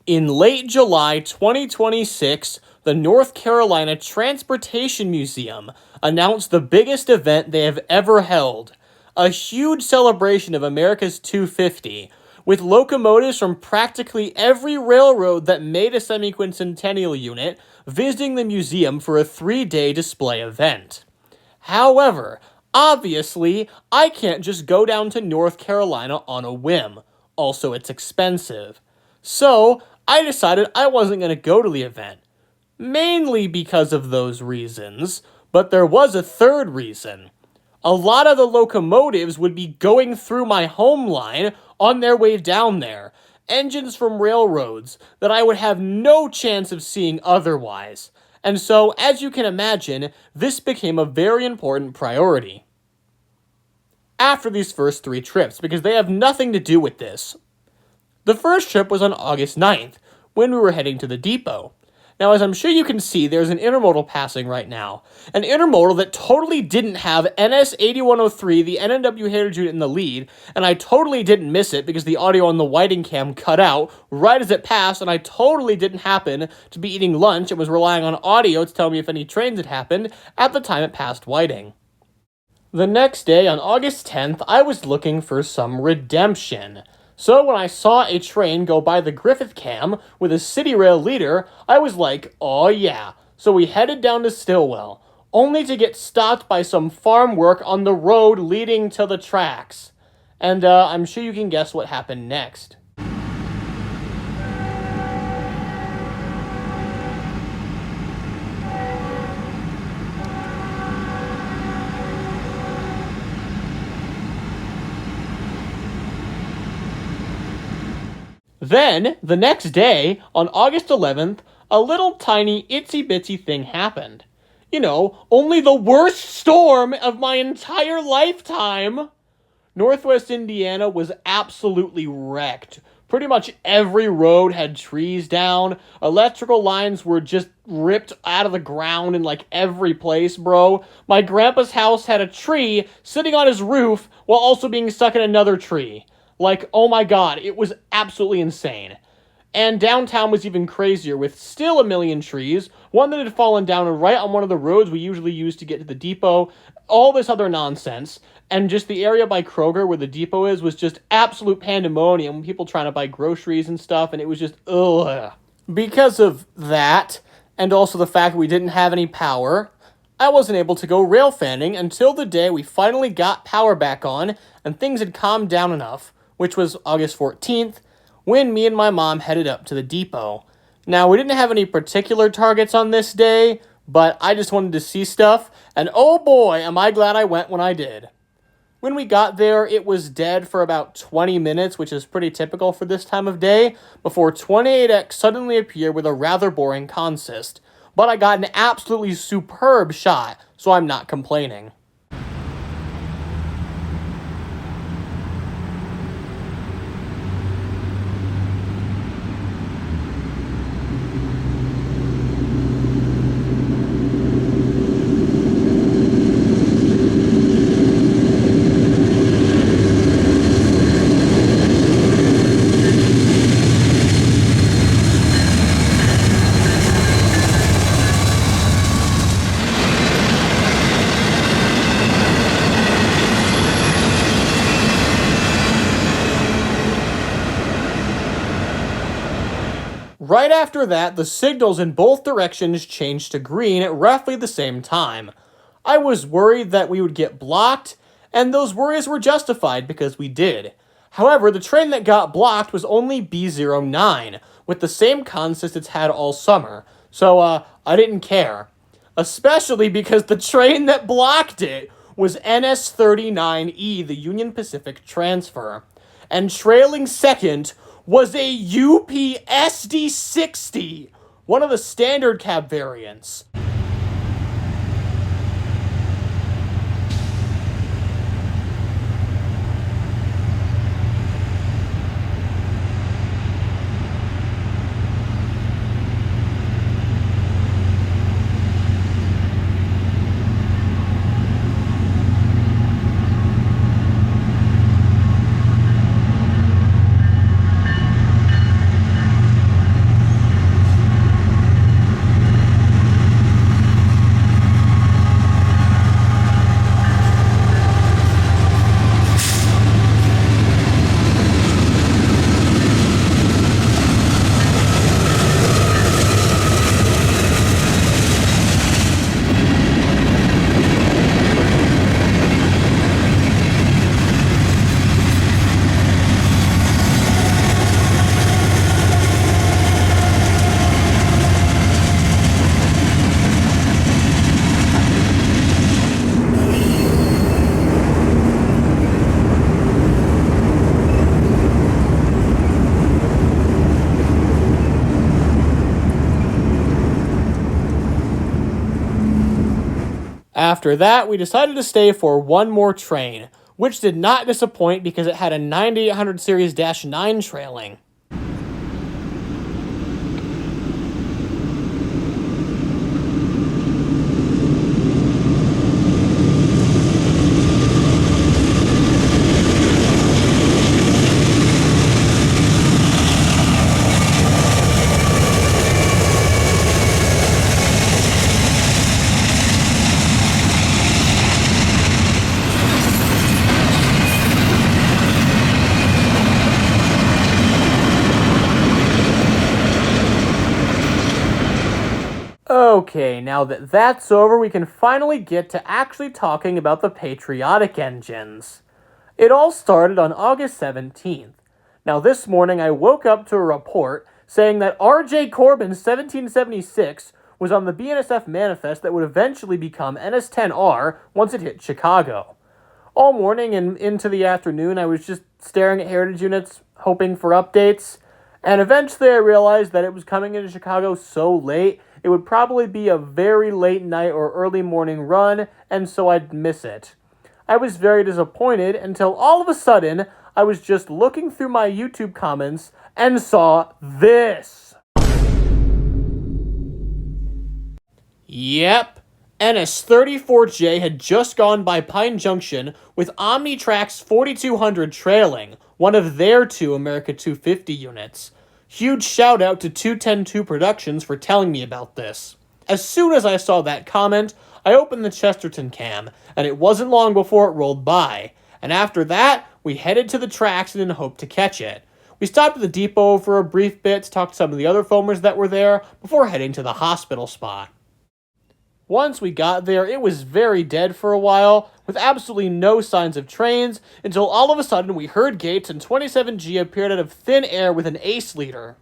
In late July 2026, the North Carolina Transportation Museum announced the biggest event they have ever held, a huge celebration of America's 250, with locomotives from practically every railroad that made a Semiquincentennial unit visiting the museum for a 3-day display event. However, obviously, I can't just go down to North Carolina on a whim. Also, it's expensive. So, I decided I wasn't going to go to the event. Mainly because of those reasons, but there was a third reason. A lot of the locomotives would be going through my home line on their way down there, engines from railroads that I would have no chance of seeing otherwise. And so, as you can imagine, this became a very important priority. After these first 3 trips, because they have nothing to do with this. The first trip was on August 9th, when we were heading to the depot. Now, as I'm sure you can see, there's an intermodal passing right now. An intermodal that totally didn't have NS8103, the NNW Heritage unit, in the lead, and I totally didn't miss it because the audio on the Whiting cam cut out right as it passed, and I totally didn't happen to be eating lunch and was relying on audio to tell me if any trains had happened at the time it passed Whiting. The next day, on August 10th, I was looking for some redemption. So when I saw a train go by the Griffith cam with a City Rail leader, I was like, oh yeah. So we headed down to Stillwell, only to get stopped by some farm work on the road leading to the tracks. And I'm sure you can guess what happened next. Then, the next day, on August 11th, a little tiny itsy-bitsy thing happened. You know, only the worst storm of my entire lifetime! Northwest Indiana was absolutely wrecked. Pretty much every road had trees down. Electrical lines were just ripped out of the ground in like every place, bro. My grandpa's house had a tree sitting on his roof while also being stuck in another tree. Like, oh my god, it was absolutely insane. And downtown was even crazier, with still a million trees, one that had fallen down right on one of the roads we usually use to get to the depot, all this other nonsense, and just the area by Kroger where the depot is was just absolute pandemonium, people trying to buy groceries and stuff, and it was just, ugh. Because of that, and also the fact that we didn't have any power, I wasn't able to go railfanning until the day we finally got power back on, and things had calmed down enough, which was August 14th, when me and my mom headed up to the depot. Now, we didn't have any particular targets on this day, but I just wanted to see stuff, and oh boy, am I glad I went when I did. When we got there, it was dead for about 20 minutes, which is pretty typical for this time of day, before 28X suddenly appeared with a rather boring consist. But I got an absolutely superb shot, so I'm not complaining. Right after that, the signals in both directions changed to green at roughly the same time. I was worried that we would get blocked, and those worries were justified because we did. However, the train that got blocked was only B09, with the same consist it's had all summer, so I didn't care. Especially because the train that blocked it was NS39E, the Union Pacific Transfer. And trailing second was a UPSD60, one of the standard cab variants. After that, we decided to stay for one more train, which did not disappoint because it had a 9800 Series -9 trailing. Okay, now that that's over, we can finally get to actually talking about the patriotic engines. It all started on August 17th. Now this morning I woke up to a report saying that R.J. Corbin's 1776 was on the BNSF manifest that would eventually become NS-10R once it hit Chicago. All morning and into the afternoon I was just staring at heritage units, hoping for updates, and eventually I realized that it was coming into Chicago so late it would probably be a very late night or early morning run, and so I'd miss it. I was very disappointed until all of a sudden, I was just looking through my YouTube comments and saw this. Yep, NS-34J had just gone by Pine Junction with Omnitrac's 4200 trailing, one of their two America 250 units. Huge shout out to 2102 Productions for telling me about this. As soon as I saw that comment, I opened the Chesterton cam, and it wasn't long before it rolled by. And after that, we headed to the tracks in hope to catch it. We stopped at the depot for a brief bit to talk to some of the other foamers that were there before heading to the hospital spot. Once we got there, it was very dead for a while, with absolutely no signs of trains, until all of a sudden we heard gates and 27G appeared out of thin air with an ace leader.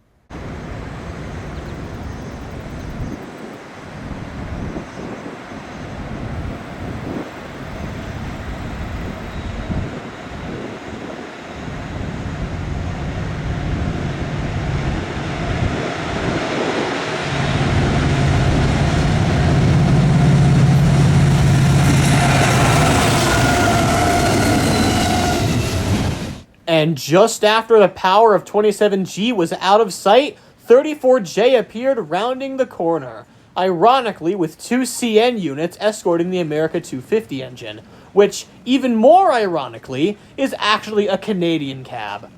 And just after the power of 27G was out of sight, 34J appeared rounding the corner, ironically with two CN units escorting the America 250 engine, which, even more ironically, is actually a Canadian cab.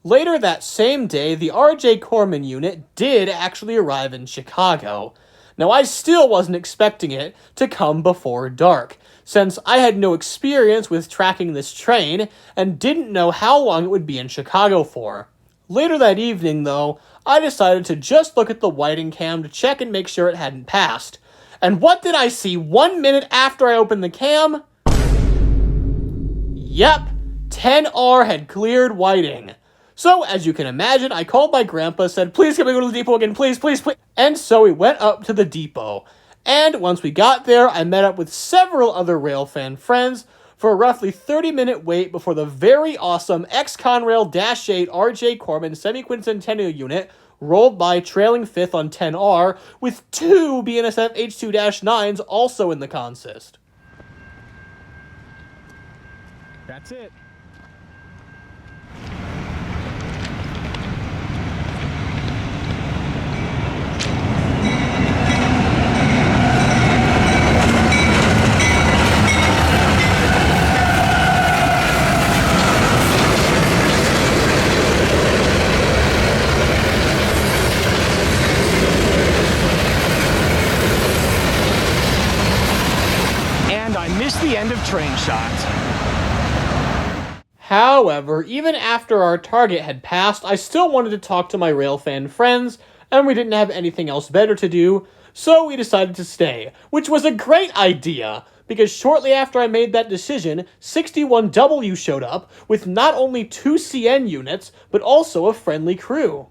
Later that same day, the R.J. Corman unit did actually arrive in Chicago. Now, I still wasn't expecting it to come before dark, since I had no experience with tracking this train and didn't know how long it would be in Chicago for. Later that evening, though, I decided to just look at the Whiting cam to check and make sure it hadn't passed. And what did I see 1 minute after I opened the cam? Yep, 10R had cleared Whiting. So, as you can imagine, I called my grandpa, said, please can we go to the depot again, please, please, please. And so we went up to the depot. And once we got there, I met up with several other Railfan friends for a roughly 30-minute wait before the very awesome ex-Conrail -8 R.J. Corman Semiquincentennial unit rolled by trailing 5th on 10R with two BNSF H2-9s also in the consist. That's it. And I missed the end of train shot. However, even after our target had passed, I still wanted to talk to my Railfan friends, and we didn't have anything else better to do, so we decided to stay, which was a great idea, because shortly after I made that decision, 61W showed up with not only 2 CN units, but also a friendly crew.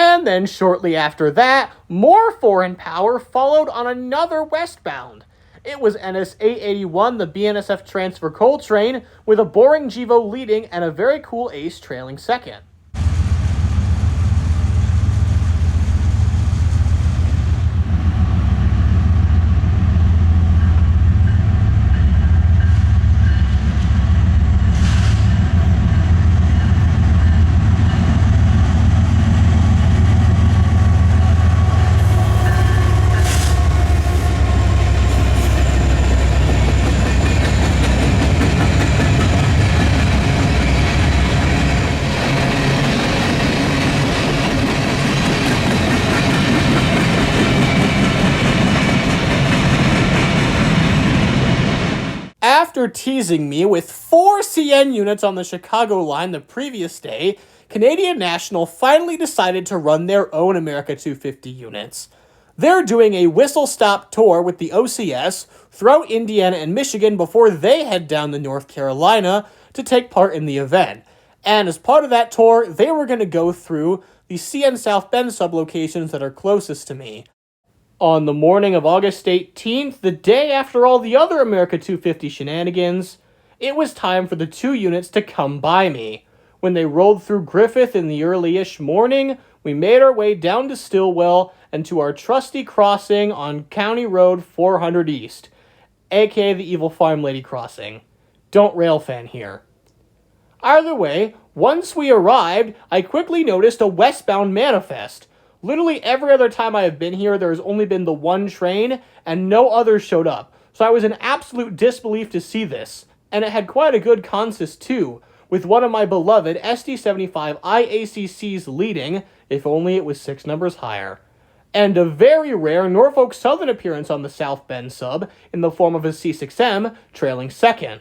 And then shortly after that, more foreign power followed on another westbound. It was NS 881, the BNSF transfer coal train, with a boring Givo leading and a very cool Ace trailing second. After teasing me with 4 CN units on the Chicago line the previous day, Canadian National finally decided to run their own America 250 units. They're doing a whistle-stop tour with the OCS throughout Indiana and Michigan before they head down to North Carolina to take part in the event. And as part of that tour, they were going to go through the CN South Bend sublocations that are closest to me. On the morning of August 18th, the day after all the other America 250 shenanigans, it was time for the 2 units to come by me. When they rolled through Griffith in the early-ish morning, we made our way down to Stillwell and to our trusty crossing on County Road 400 East, aka the Evil Farm Lady crossing. Don't Railfan here. Either way, once we arrived, I quickly noticed a westbound manifest. Literally every other time I have been here, there has only been the one train, and no others showed up. So I was in absolute disbelief to see this. And it had quite a good consist too, with one of my beloved SD75 IACCs leading, if only it was 6 numbers higher. And a very rare Norfolk Southern appearance on the South Bend sub, in the form of a C6M, trailing second.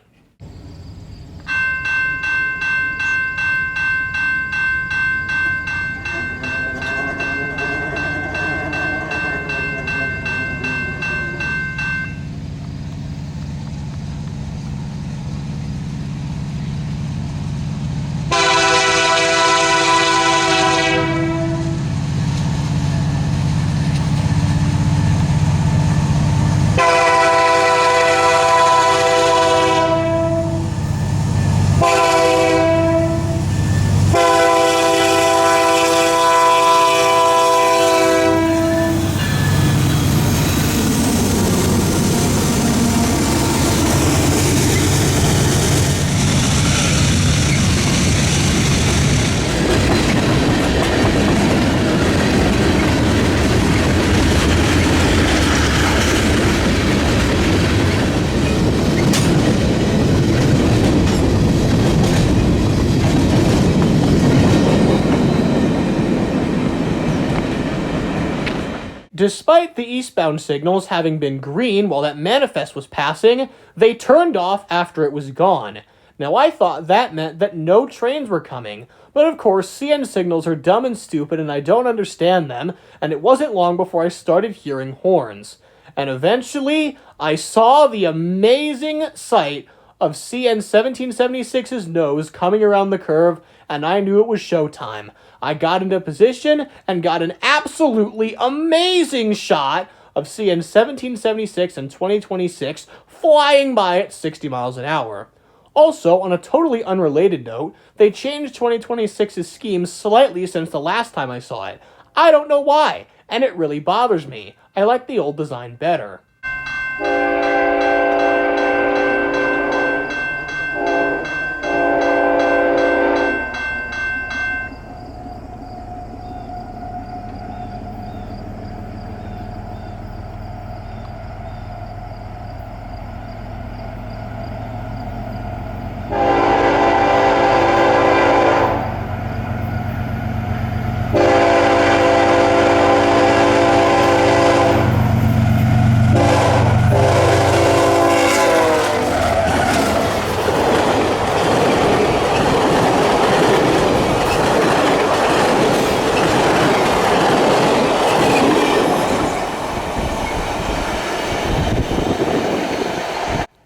Despite the eastbound signals having been green while that manifest was passing, they turned off after it was gone. Now I thought that meant that no trains were coming, but of course CN signals are dumb and stupid and I don't understand them, and it wasn't long before I started hearing horns. And eventually, I saw the amazing sight of CN 1776's nose coming around the curve, and I knew it was showtime. I got into position and got an absolutely amazing shot of CN 1776 and 2026 flying by at 60 miles an hour. Also, on a totally unrelated note, they changed 2026's scheme slightly since the last time I saw it. I don't know why. and it really bothers me. I like the old design better.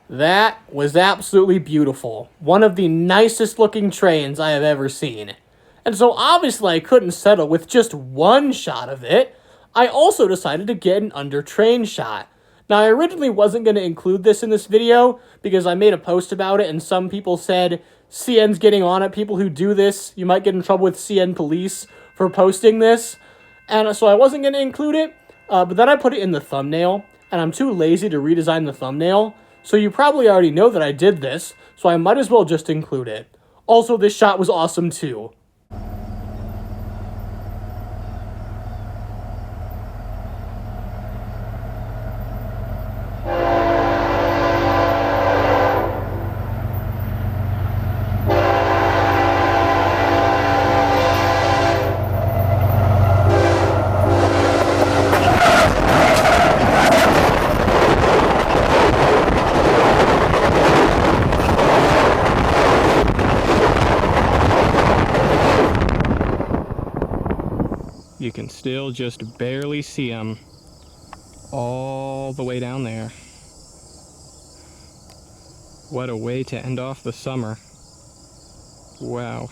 That was absolutely beautiful. One of the nicest looking trains I have ever seen. And so obviously I couldn't settle with just one shot of it. I also decided to get an under train shot. Now I originally wasn't going to include this in this video because I made a post about it and some people said CN's getting on it. People who do this, you might get in trouble with CN police for posting this. And so I wasn't going to include it, but then I put it in the thumbnail and I'm too lazy to redesign the thumbnail. So you probably already know that I did this, so I might as well just include it. Also, this shot was awesome too. You can still just barely see them all the way down there. What a way to end off the summer. Wow.